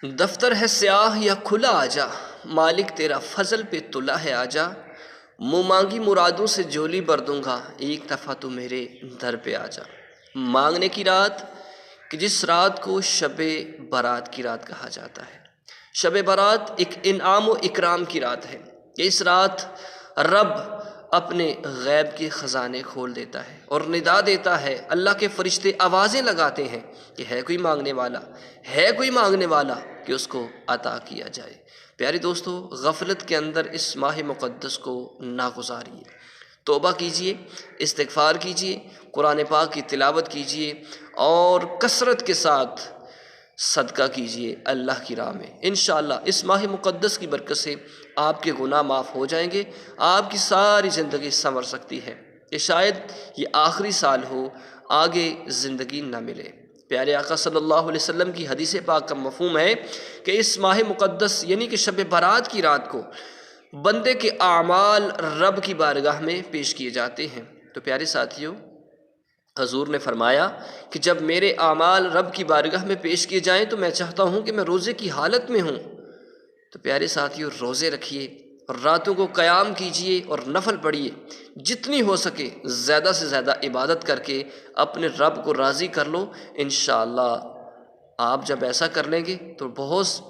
دفتر ہے سیاہ یا کھلا آجا، مالک تیرا فضل پہ تلا ہے آجا، منہ مانگی مرادوں سے جولی بھر دوں گا، ایک دفعہ تو میرے در پہ آجا۔ مانگنے کی رات کہ جس رات کو شب برات کی رات کہا جاتا ہے۔ شب برات ایک انعام و اکرام کی رات ہے کہ اس رات رب اپنے غیب کے خزانے کھول دیتا ہے اور ندا دیتا ہے، اللہ کے فرشتے آوازیں لگاتے ہیں کہ ہے کوئی مانگنے والا، ہے کوئی مانگنے والا کہ اس کو عطا کیا جائے۔ پیارے دوستو، غفلت کے اندر اس ماہ مقدس کو نہ گزاریے، توبہ کیجئے، استغفار کیجئے، قرآن پاک کی تلاوت کیجئے اور کثرت کے ساتھ صدقہ کیجئے اللہ کی راہ میں۔ انشاءاللہ اس ماہ مقدس کی برکت سے آپ کے گناہ معاف ہو جائیں گے، آپ کی ساری زندگی سنور سکتی ہے کہ شاید یہ آخری سال ہو، آگے زندگی نہ ملے۔ پیارے آقا صلی اللہ علیہ وسلم کی حدیث پاک کا مفہوم ہے کہ اس ماہ مقدس یعنی کہ شب برات کی رات کو بندے کے اعمال رب کی بارگاہ میں پیش کیے جاتے ہیں۔ تو پیارے ساتھیوں، حضور نے فرمایا کہ جب میرے اعمال رب کی بارگاہ میں پیش کیے جائیں تو میں چاہتا ہوں کہ میں روزے کی حالت میں ہوں۔ تو پیارے ساتھیوں، روزے رکھیے اور راتوں کو قیام کیجئے اور نفل پڑھیے، جتنی ہو سکے زیادہ سے زیادہ عبادت کر کے اپنے رب کو راضی کر لو۔ انشاءاللہ آپ جب ایسا کر لیں گے تو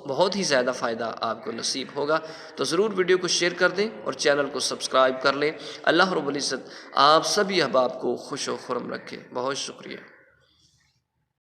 بہت ہی زیادہ فائدہ آپ کو نصیب ہوگا۔ تو ضرور ویڈیو کو شیئر کر دیں اور چینل کو سبسکرائب کر لیں۔ اللہ رب العزت آپ سبھی احباب کو خوش و خرم رکھے۔ بہت شکریہ۔